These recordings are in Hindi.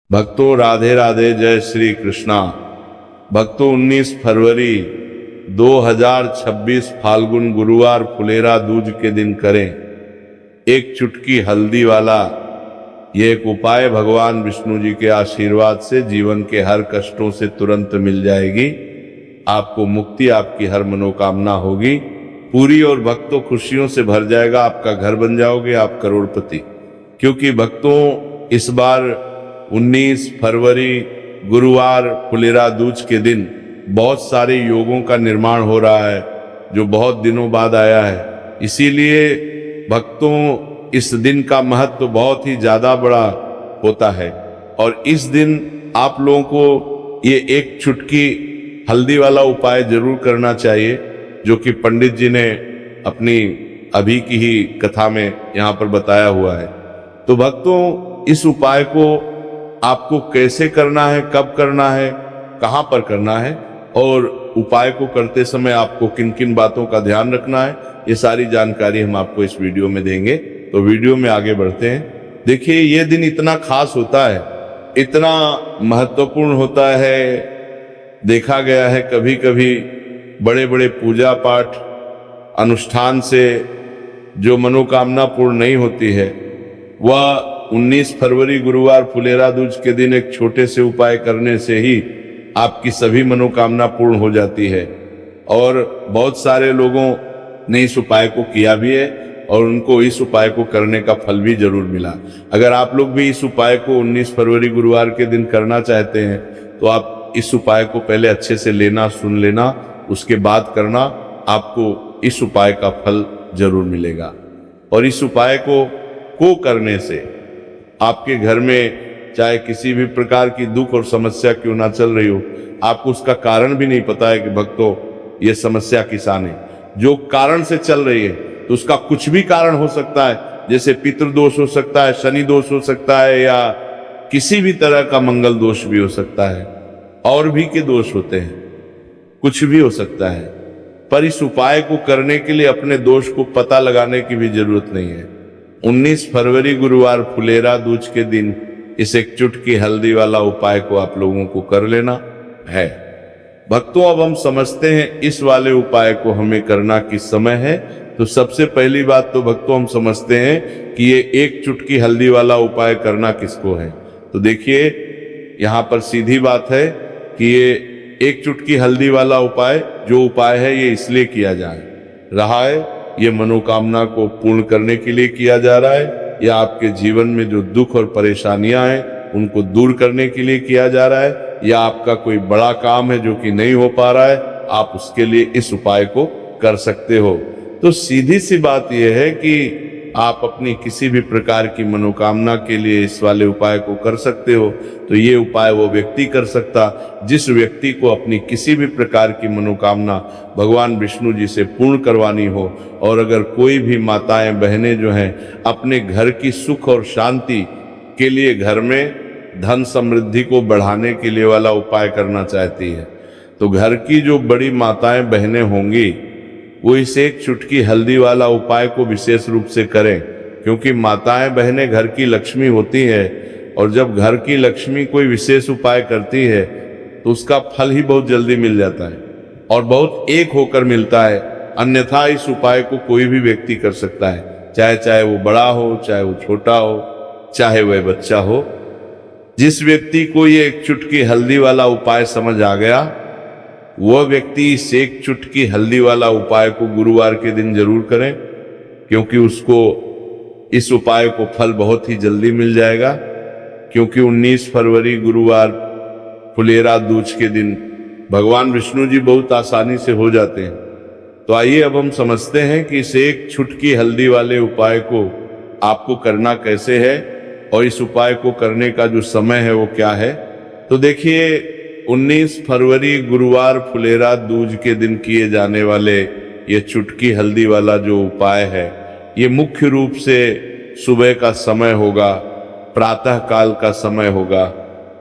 भक्तों राधे राधे, जय श्री कृष्णा। भक्तों 19 फरवरी 2026 फाल्गुन गुरुवार फुलेरा दूज के दिन करें एक चुटकी हल्दी वाला ये एक उपाय। भगवान विष्णु जी के आशीर्वाद से जीवन के हर कष्टों से तुरंत मिल जाएगी, आपको मुक्ति, आपकी हर मनोकामना होगी पूरी और भक्तों खुशियों से भर जाएगा। आपका घर बन जाओगे, आप करोड़पति। क्योंकि भक्तों इस बार 19 फरवरी गुरुवार फुलेरा दूज के दिन बहुत सारे योगों का निर्माण हो रहा है जो बहुत दिनों बाद आया है। इसीलिए भक्तों इस दिन का महत्व बहुत ही ज्यादा बड़ा होता है और इस दिन आप लोगों को ये एक चुटकी हल्दी वाला उपाय जरूर करना चाहिए जो कि पंडित जी ने अपनी अभी की ही कथा में यहाँ पर बताया हुआ है। तो भक्तों इस उपाय को आपको कैसे करना है, कब करना है, कहाँ पर करना है और उपाय को करते समय आपको किन किन बातों का ध्यान रखना है, ये सारी जानकारी हम आपको इस वीडियो में देंगे। तो वीडियो में आगे बढ़ते हैं। देखिए ये दिन इतना खास होता है, इतना महत्वपूर्ण होता है। देखा गया है कभी कभी बड़े बड़े पूजा पाठ अनुष्ठान से जो मनोकामना पूर्ण नहीं होती है वह 19 फरवरी गुरुवार फुलेरा दूज के दिन एक छोटे से उपाय करने से ही आपकी सभी मनोकामना पूर्ण हो जाती है। और बहुत सारे लोगों ने इस उपाय को किया भी है और उनको इस उपाय को करने का फल भी जरूर मिला। अगर आप लोग भी इस उपाय को 19 फरवरी गुरुवार के दिन करना चाहते हैं तो आप इस उपाय को पहले अच्छे से लेना, सुन लेना, उसके बाद करना, आपको इस उपाय का फल जरूर मिलेगा। और इस उपाय को करने से आपके घर में चाहे किसी भी प्रकार की दुख और समस्या क्यों ना चल रही हो, आपको उसका कारण भी नहीं पता है कि भक्तों ये समस्या किस आने जो कारण से चल रही है, तो उसका कुछ भी कारण हो सकता है। जैसे पितृदोष हो सकता है, शनि दोष हो सकता है, या किसी भी तरह का मंगल दोष भी हो सकता है, और भी के दोष होते हैं, कुछ भी हो सकता है। पर इस उपाय को करने के लिए अपने दोष को पता लगाने की भी जरूरत नहीं है। 19 फरवरी गुरुवार फुलेरा दूज के दिन इस एक चुटकी हल्दी वाला उपाय को आप लोगों को कर लेना है। भक्तों अब हम समझते हैं इस वाले उपाय को हमें करना किस समय है। तो सबसे पहली बात तो भक्तों हम समझते हैं कि ये एक चुटकी हल्दी वाला उपाय करना किसको है। तो देखिए यहाँ पर सीधी बात है कि ये एक चुटकी हल्दी वाला उपाय जो उपाय है ये इसलिए किया जाए रहा है, ये मनोकामना को पूर्ण करने के लिए किया जा रहा है, या आपके जीवन में जो दुख और परेशानियां हैं उनको दूर करने के लिए किया जा रहा है, या आपका कोई बड़ा काम है जो कि नहीं हो पा रहा है, आप उसके लिए इस उपाय को कर सकते हो। तो सीधी सी बात यह है कि आप अपनी किसी भी प्रकार की मनोकामना के लिए इस वाले उपाय को कर सकते हो। तो ये उपाय वो व्यक्ति कर सकता जिस व्यक्ति को अपनी किसी भी प्रकार की मनोकामना भगवान विष्णु जी से पूर्ण करवानी हो। और अगर कोई भी माताएं बहनें जो हैं अपने घर की सुख और शांति के लिए, घर में धन समृद्धि को बढ़ाने के लिए वाला उपाय करना चाहती है, तो घर की जो बड़ी माताएं बहनें होंगी वो इस एक चुटकी हल्दी वाला उपाय को विशेष रूप से करें। क्योंकि माताएं बहनें घर की लक्ष्मी होती है और जब घर की लक्ष्मी कोई विशेष उपाय करती है तो उसका फल ही बहुत जल्दी मिल जाता है और बहुत एक होकर मिलता है। अन्यथा इस उपाय को कोई भी व्यक्ति कर सकता है, चाहे वो बड़ा हो, चाहे वो छोटा हो, चाहे वह बच्चा हो। जिस व्यक्ति को ये एक चुटकी हल्दी वाला उपाय समझ आ गया वह व्यक्ति इस एक चुटकी हल्दी वाला उपाय को गुरुवार के दिन जरूर करें, क्योंकि उसको इस उपाय को फल बहुत ही जल्दी मिल जाएगा। क्योंकि 19 फरवरी गुरुवार फुलेरा दूज के दिन भगवान विष्णु जी बहुत आसानी से हो जाते हैं। तो आइए अब हम समझते हैं कि इस एक चुटकी हल्दी वाले उपाय को आपको करना कैसे है और इस उपाय को करने का जो समय है वो क्या है। तो देखिए 19 फरवरी गुरुवार फुलेरा दूज के दिन किए जाने वाले ये चुटकी हल्दी वाला जो उपाय है ये मुख्य रूप से सुबह का समय होगा, प्रातः काल का समय होगा।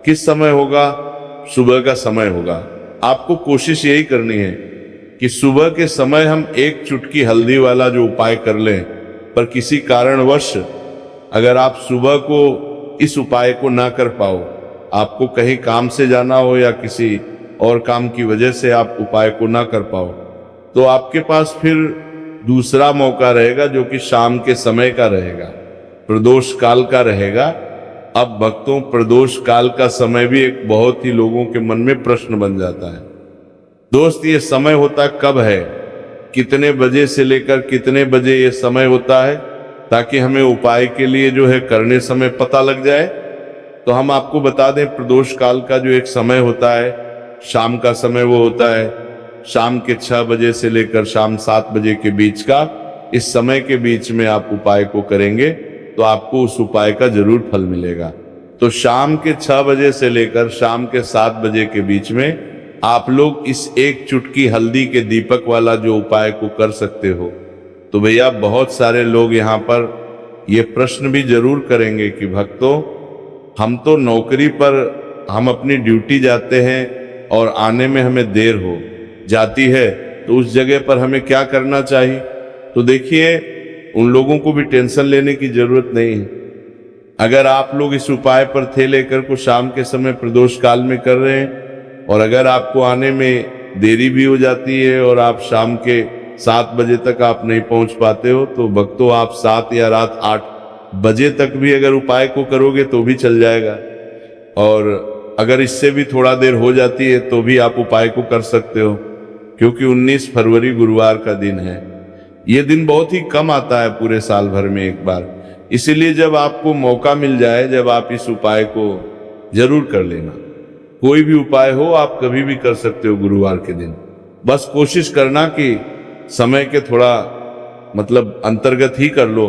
किस समय होगा? सुबह का समय होगा। आपको कोशिश यही करनी है कि सुबह के समय हम एक चुटकी हल्दी वाला जो उपाय कर लें। पर किसी कारणवश अगर आप सुबह को इस उपाय को ना कर पाओ आपको कहीं काम से जाना हो या किसी और काम की वजह से आप उपाय को ना कर पाओ, तो आपके पास फिर दूसरा मौका रहेगा जो कि शाम के समय का रहेगा, प्रदोष काल का रहेगा। अब भक्तों, प्रदोष काल का समय भी एक बहुत ही लोगों के मन में प्रश्न बन जाता है। दोस्त, ये समय होता कब है, कितने बजे से लेकर कितने बजे ये समय होता है, ताकि हमें उपाय के लिए जो है करने समय पता लग जाए। तो हम आपको बता दें, प्रदोष काल का जो एक समय होता है, शाम का समय वो होता है शाम के 6 बजे से लेकर शाम 7 बजे के बीच का। इस समय के बीच में आप उपाय को करेंगे तो आपको उस उपाय का जरूर फल मिलेगा। तो शाम के 6 बजे से लेकर शाम के 7 बजे के बीच में आप लोग इस एक चुटकी हल्दी के दीपक वाला जो उपाय को कर सकते हो। तो भैया, बहुत सारे लोग यहाँ पर ये प्रश्न भी जरूर करेंगे कि भक्तों, हम तो नौकरी पर हम अपनी ड्यूटी जाते हैं और आने में हमें देर हो जाती है, तो उस जगह पर हमें क्या करना चाहिए। तो देखिए, उन लोगों को भी टेंशन लेने की जरूरत नहीं है। अगर आप लोग इस उपाय पर थे लेकर को शाम के समय प्रदोष काल में कर रहे हैं, और अगर आपको आने में देरी भी हो जाती है और आप शाम के 7 बजे तक आप नहीं पहुंच पाते हो, तो भक्तों, आप 7 या रात 8 बजे तक भी अगर उपाय को करोगे तो भी चल जाएगा। और अगर इससे भी थोड़ा देर हो जाती है तो भी आप उपाय को कर सकते हो, क्योंकि 19 फरवरी गुरुवार का दिन है। ये दिन बहुत ही कम आता है पूरे साल भर में एक बार। इसीलिए जब आपको मौका मिल जाए, जब आप इस उपाय को जरूर कर लेना। कोई भी उपाय हो, आप कभी भी कर सकते हो गुरुवार के दिन। बस कोशिश करना कि समय के थोड़ा अंतर्गत ही कर लो,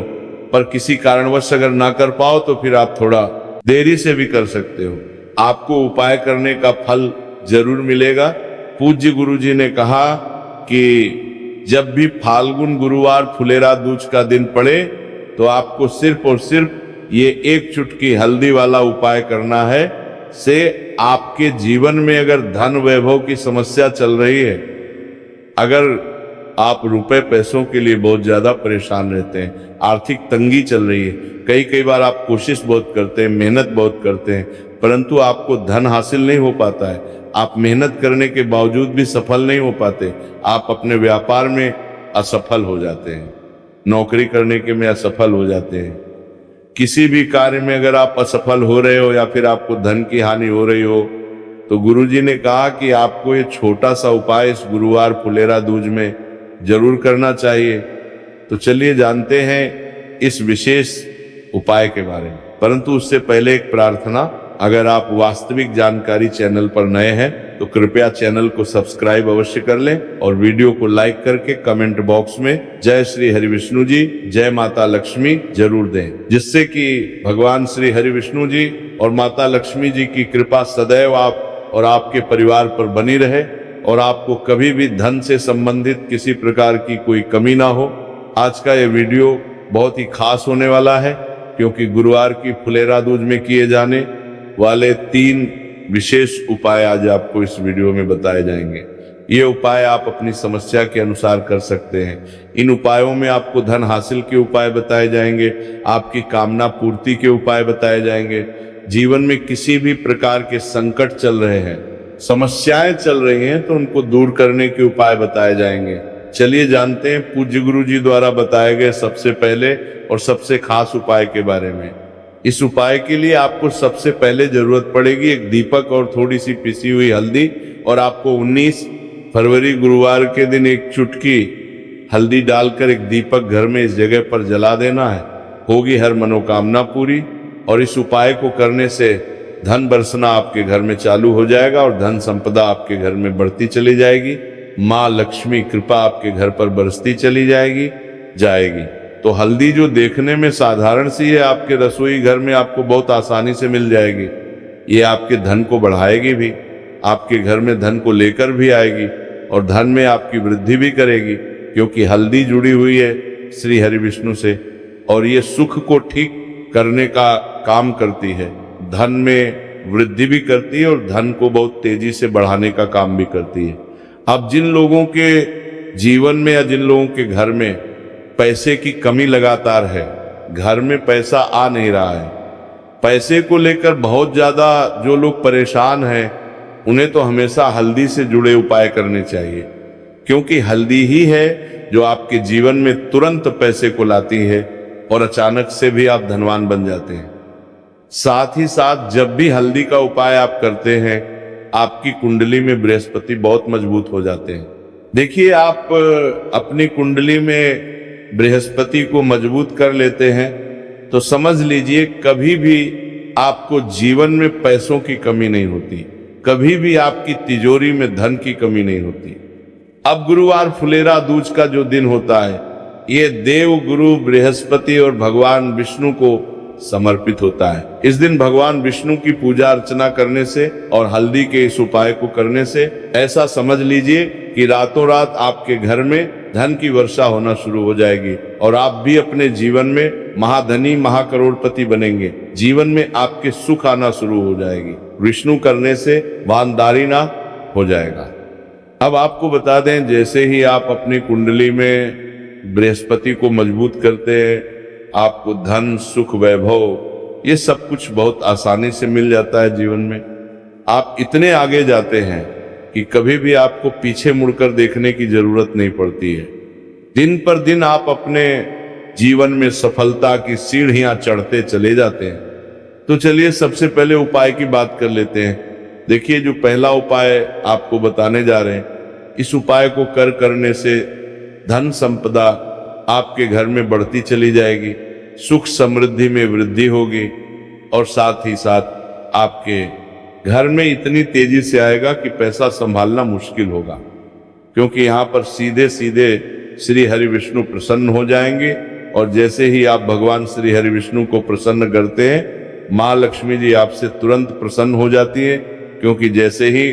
पर किसी कारणवश अगर ना कर पाओ तो फिर आप थोड़ा देरी से भी कर सकते हो। आपको उपाय करने का फल जरूर मिलेगा। पूज्य गुरु जी ने कहा कि जब भी फाल्गुन गुरुवार फुलेरा दूज का दिन पड़े तो आपको सिर्फ और सिर्फ ये एक चुटकी हल्दी वाला उपाय करना है। से आपके जीवन में अगर धन वैभव की समस्या चल रही है, अगर आप रुपए पैसों के लिए बहुत ज्यादा परेशान रहते हैं, आर्थिक तंगी चल रही है, कई बार आप कोशिश बहुत करते हैं, मेहनत बहुत करते हैं, परंतु आपको धन हासिल नहीं हो पाता है, आप मेहनत करने के बावजूद भी सफल नहीं हो पाते, आप अपने व्यापार में असफल हो जाते हैं, नौकरी करने के में असफल हो जाते हैं, किसी भी कार्य में अगर आप असफल हो रहे हो या फिर आपको धन की हानि हो रही हो, तो गुरुजी ने कहा कि आपको ये छोटा सा उपाय इस गुरुवार फुलेरा दूज में जरूर करना चाहिए। तो चलिए जानते हैं इस विशेष उपाय के बारे में। परंतु उससे पहले एक प्रार्थना, अगर आप वास्तविक जानकारी चैनल पर नए हैं तो कृपया चैनल को सब्सक्राइब अवश्य कर लें और वीडियो को लाइक करके कमेंट बॉक्स में जय श्री हरि विष्णु जी, जय माता लक्ष्मी जरूर दें, जिससे कि भगवान श्री हरि विष्णु जी और माता लक्ष्मी जी की कृपा सदैव आप और आपके परिवार पर बनी रहे और आपको कभी भी धन से संबंधित किसी प्रकार की कोई कमी ना हो। आज का ये वीडियो बहुत ही खास होने वाला है, क्योंकि गुरुवार की फुलेरा दूज में किए जाने वाले 3 विशेष उपाय आज आपको इस वीडियो में बताए जाएंगे। ये उपाय आप अपनी समस्या के अनुसार कर सकते हैं। इन उपायों में आपको धन हासिल के उपाय बताए जाएंगे, आपकी कामना पूर्ति के उपाय बताए जाएंगे, जीवन में किसी भी प्रकार के संकट चल रहे हैं, समस्याएं चल रही हैं, तो उनको दूर करने के उपाय बताए जाएंगे। चलिए जानते हैं पूज्य गुरु जी द्वारा बताए गए सबसे पहले और सबसे खास उपाय के बारे में। इस उपाय के लिए आपको सबसे पहले जरूरत पड़ेगी एक दीपक और थोड़ी सी पिसी हुई हल्दी, और आपको 19 फरवरी गुरुवार के दिन एक चुटकी हल्दी डालकर एक दीपक घर में इस जगह पर जला देना है। होगी हर मनोकामना पूरी, और इस उपाय को करने से धन बरसना आपके घर में चालू हो जाएगा और धन संपदा आपके घर में बढ़ती चली जाएगी। माँ लक्ष्मी कृपा आपके घर पर बरसती चली जाएगी। तो हल्दी जो देखने में साधारण सी है, आपके रसोई घर में आपको बहुत आसानी से मिल जाएगी। ये आपके धन को बढ़ाएगी भी, आपके घर में धन को लेकर भी आएगी और धन में आपकी वृद्धि भी करेगी, क्योंकि हल्दी जुड़ी हुई है श्री हरि विष्णु से, और ये सुख को ठीक करने का काम करती है, धन में वृद्धि भी करती है और धन को बहुत तेजी से बढ़ाने का काम भी करती है। अब जिन लोगों के जीवन में या जिन लोगों के घर में पैसे की कमी लगातार है, घर में पैसा आ नहीं रहा है, पैसे को लेकर बहुत ज्यादा जो लोग परेशान हैं, उन्हें तो हमेशा हल्दी से जुड़े उपाय करने चाहिए, क्योंकि हल्दी ही है जो आपके जीवन में तुरंत पैसे को लाती है और अचानक से भी आप धनवान बन जाते हैं। साथ ही साथ जब भी हल्दी का उपाय आप करते हैं, आपकी कुंडली में बृहस्पति बहुत मजबूत हो जाते हैं। देखिए, आप अपनी कुंडली में बृहस्पति को मजबूत कर लेते हैं तो समझ लीजिए कभी भी आपको जीवन में पैसों की कमी नहीं होती, कभी भी आपकी तिजोरी में धन की कमी नहीं होती। अब गुरुवार फुलेरा दूज का जो दिन होता है, ये देव गुरु बृहस्पति और भगवान विष्णु को समर्पित होता है। इस दिन भगवान विष्णु की पूजा अर्चना करने से और हल्दी के इस उपाय को करने से ऐसा समझ लीजिए कि रातों रात आपके घर में धन की वर्षा होना शुरू हो जाएगी और आप भी अपने जीवन में महाधनी महाकरोड़पति बनेंगे। जीवन में आपके सुख आना शुरू हो जाएगी। विष्णु करने से वानदारी ना हो जाएगा। अब आपको बता दें, जैसे ही आप अपनी कुंडली में बृहस्पति को मजबूत करते हैं, आपको धन सुख वैभव ये सब कुछ बहुत आसानी से मिल जाता है। जीवन में आप इतने आगे जाते हैं कि कभी भी आपको पीछे मुड़कर देखने की जरूरत नहीं पड़ती है। दिन पर दिन आप अपने जीवन में सफलता की सीढ़ियां चढ़ते चले जाते हैं। तो चलिए सबसे पहले उपाय की बात कर लेते हैं। देखिए, जो पहला उपाय आपको बताने जा रहे हैं, इस उपाय को करने से धन संपदा आपके घर में बढ़ती चली जाएगी, सुख समृद्धि में वृद्धि होगी और साथ ही साथ आपके घर में इतनी तेजी से आएगा कि पैसा संभालना मुश्किल होगा, क्योंकि यहाँ पर सीधे सीधे श्री हरि विष्णु प्रसन्न हो जाएंगे। और जैसे ही आप भगवान श्री हरि विष्णु को प्रसन्न करते हैं, माँ लक्ष्मी जी आपसे तुरंत प्रसन्न हो जाती है, क्योंकि जैसे ही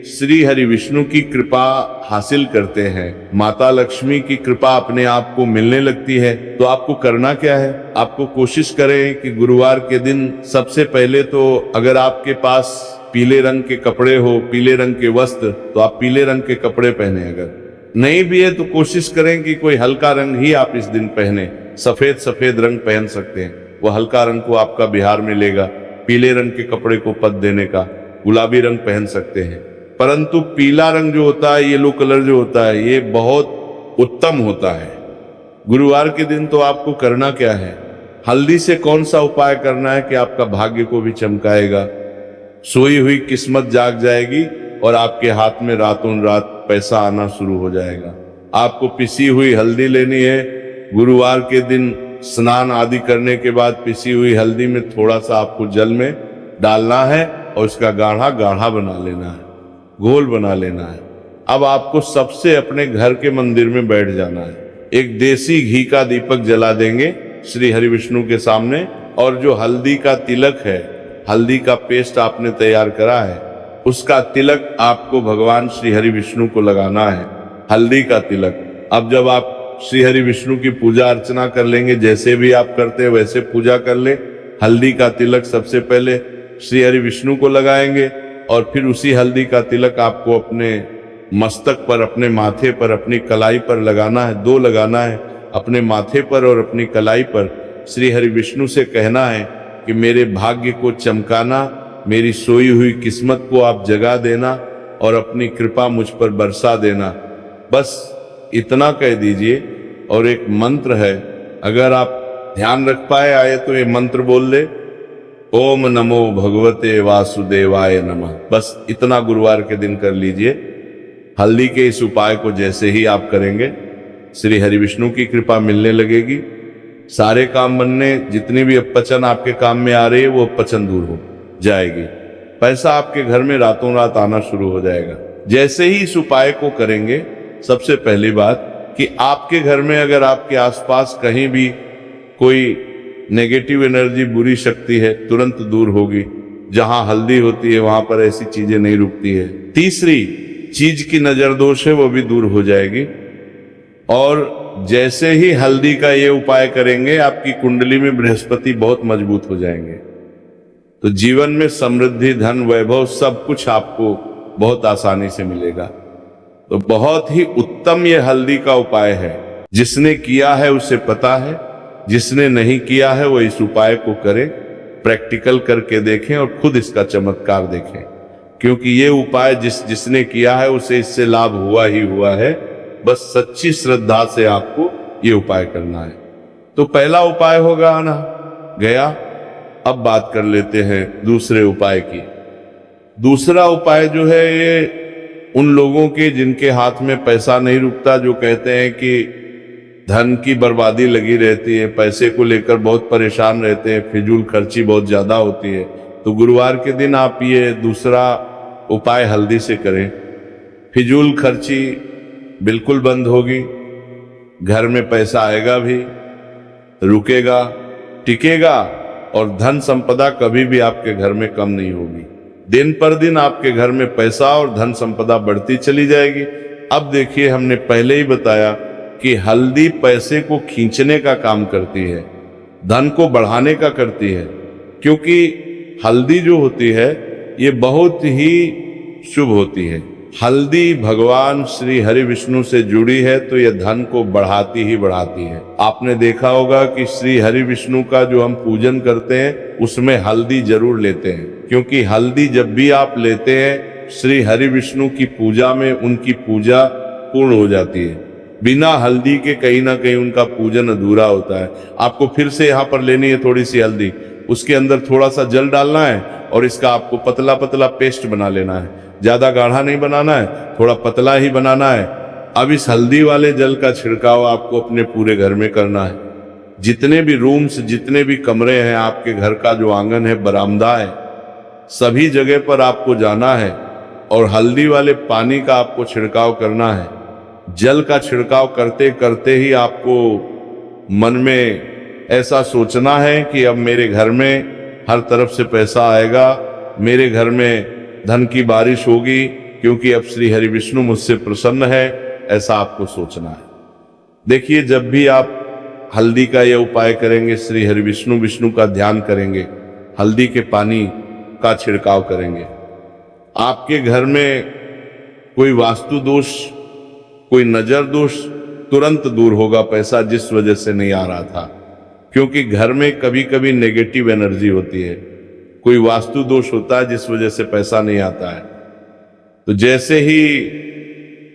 श्री हरि विष्णु की कृपा हासिल करते हैं, माता लक्ष्मी की कृपा अपने आप को मिलने लगती है। तो आपको करना क्या है, आपको कोशिश करें कि गुरुवार के दिन सबसे पहले तो अगर आपके पास पीले रंग के कपड़े हो, पीले रंग के वस्त्र, तो आप पीले रंग के कपड़े पहने। अगर नहीं भी है तो कोशिश करें कि कोई हल्का रंग ही आप इस दिन पहने। सफेद रंग पहन सकते हैं, वो हल्का रंग को आपका बिहार में लेगा। पीले रंग के कपड़े को पद देने का गुलाबी रंग पहन सकते हैं, परंतु पीला रंग जो होता है, येलो कलर जो होता है, ये बहुत उत्तम होता है। गुरुवार के दिन तो आपको करना क्या है, हल्दी से कौन सा उपाय करना है कि आपका भाग्य को भी चमकाएगा, सोई हुई किस्मत जाग जाएगी और आपके हाथ में रातों रात पैसा आना शुरू हो जाएगा। आपको पिसी हुई हल्दी लेनी है। गुरुवार के दिन स्नान आदि करने के बाद पिसी हुई हल्दी में थोड़ा सा आपको जल में डालना है और उसका गाढ़ा गाढ़ा बना लेना है, घोल बना लेना है। अब आपको सबसे अपने घर के मंदिर में बैठ जाना है। एक देसी घी का दीपक जला देंगे श्री हरि विष्णु के सामने, और जो हल्दी का तिलक है, हल्दी का पेस्ट आपने तैयार करा है, उसका तिलक आपको भगवान श्री हरि विष्णु को लगाना है, हल्दी का तिलक। अब जब आप श्री हरि विष्णु की पूजा अर्चना कर लेंगे, जैसे भी आप करते हैं वैसे पूजा कर ले। हल्दी का तिलक सबसे पहले श्री हरि विष्णु को लगाएंगे और फिर उसी हल्दी का तिलक आपको अपने मस्तक पर, अपने माथे पर, अपनी कलाई पर लगाना है। 2 लगाना है, अपने माथे पर और अपनी कलाई पर। श्री हरि विष्णु से कहना है कि मेरे भाग्य को चमकाना, मेरी सोई हुई किस्मत को आप जगा देना और अपनी कृपा मुझ पर बरसा देना। बस इतना कह दीजिए। और एक मंत्र है, अगर आप ध्यान रख पाए आए तो ये मंत्र बोल ले, ओम नमो भगवते वासुदेवाय नमः। बस इतना गुरुवार के दिन कर लीजिए। हल्दी के इस उपाय को जैसे ही आप करेंगे, श्री हरि विष्णु की कृपा मिलने लगेगी। सारे काम बनने, जितनी भी अपचन आपके काम में आ रही है वो अपचन दूर हो जाएगी। पैसा आपके घर में रातों रात आना शुरू हो जाएगा। जैसे ही इस उपाय को करेंगे, सबसे पहली बात कि आपके घर में अगर आपके आसपास कहीं भी कोई नेगेटिव एनर्जी, बुरी शक्ति है, तुरंत दूर होगी। जहां हल्दी होती है वहां पर ऐसी चीजें नहीं रुकती है। तीसरी चीज की नजर दोष है, वो भी दूर हो जाएगी। और जैसे ही हल्दी का ये उपाय करेंगे, आपकी कुंडली में बृहस्पति बहुत मजबूत हो जाएंगे। तो जीवन में समृद्धि, धन, वैभव सब कुछ आपको बहुत आसानी से मिलेगा। तो बहुत ही उत्तम ये हल्दी का उपाय है। जिसने किया है उसे पता है, जिसने नहीं किया है वो इस उपाय को करे। प्रैक्टिकल करके देखें और खुद इसका चमत्कार देखें, क्योंकि ये उपाय जिसने किया है उसे इससे लाभ हुआ ही हुआ है। बस सच्ची श्रद्धा से आपको ये उपाय करना है। तो पहला उपाय होगा आना गया। अब बात कर लेते हैं दूसरे उपाय की। दूसरा उपाय जो है ये उन लोगों के जिनके हाथ में पैसा नहीं रुकता, जो कहते हैं कि धन की बर्बादी लगी रहती है, पैसे को लेकर बहुत परेशान रहते हैं, फिजूल खर्ची बहुत ज्यादा होती है। तो गुरुवार के दिन आप ये दूसरा उपाय हल्दी से करें। फिजूल खर्ची बिल्कुल बंद होगी, घर में पैसा आएगा भी, रुकेगा, टिकेगा और धन संपदा कभी भी आपके घर में कम नहीं होगी। दिन पर दिन आपके घर में पैसा और धन संपदा बढ़ती चली जाएगी। अब देखिए, हमने पहले ही बताया कि हल्दी पैसे को खींचने का काम करती है, धन को बढ़ाने का करती है, क्योंकि हल्दी जो होती है ये बहुत ही शुभ होती है। हल्दी भगवान श्री हरि विष्णु से जुड़ी है तो यह धन को बढ़ाती ही बढ़ाती है। आपने देखा होगा कि श्री हरि विष्णु का जो हम पूजन करते हैं उसमें हल्दी जरूर लेते हैं, क्योंकि हल्दी जब भी आप लेते हैं श्री हरि विष्णु की पूजा में उनकी पूजा पूर्ण हो जाती है। बिना हल्दी के कहीं ना कहीं उनका पूजन अधूरा होता है। आपको फिर से यहाँ पर लेनी है थोड़ी सी हल्दी, उसके अंदर थोड़ा सा जल डालना है और इसका आपको पतला पतला पेस्ट बना लेना है। ज्यादा गाढ़ा नहीं बनाना है, थोड़ा पतला ही बनाना है। अब इस हल्दी वाले जल का छिड़काव आपको अपने पूरे घर में करना है। जितने भी रूम्स, जितने भी कमरे हैं आपके घर का, जो आंगन है, बरामदा है, सभी जगह पर आपको जाना है और हल्दी वाले पानी का आपको छिड़काव करना है। जल का छिड़काव करते करते ही आपको मन में ऐसा सोचना है कि अब मेरे घर में हर तरफ से पैसा आएगा, मेरे घर में धन की बारिश होगी, क्योंकि अब श्री हरि विष्णु मुझसे प्रसन्न है, ऐसा आपको सोचना है। देखिए, जब भी आप हल्दी का यह उपाय करेंगे, श्री हरि विष्णु का ध्यान करेंगे, हल्दी के पानी का छिड़काव करेंगे, आपके घर में कोई वास्तु दोष, कोई नजर दोष तुरंत दूर होगा। पैसा जिस वजह से नहीं आ रहा था, क्योंकि घर में कभी कभी नेगेटिव एनर्जी होती है, कोई वास्तु दोष होता है जिस वजह से पैसा नहीं आता है। तो जैसे ही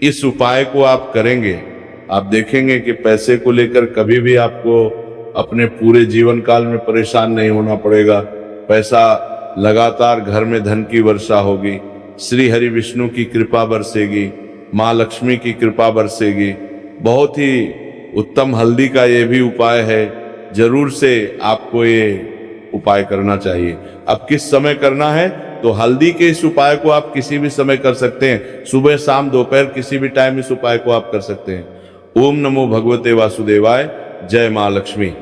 इस उपाय को आप करेंगे, आप देखेंगे कि पैसे को लेकर कभी भी आपको अपने पूरे जीवन काल में परेशान नहीं होना पड़ेगा। पैसा लगातार घर में धन की वर्षा होगी, श्री हरि विष्णु की कृपा बरसेगी, माँ लक्ष्मी की कृपा बरसेगी। बहुत ही उत्तम हल्दी का ये भी उपाय है, जरूर से आपको ये उपाय करना चाहिए। अब किस समय करना है, तो हल्दी के इस उपाय को आप किसी भी समय कर सकते हैं, सुबह शाम दोपहर किसी भी टाइम इस उपाय को आप कर सकते हैं। ओम नमो भगवते वासुदेवाय। जय माँ लक्ष्मी।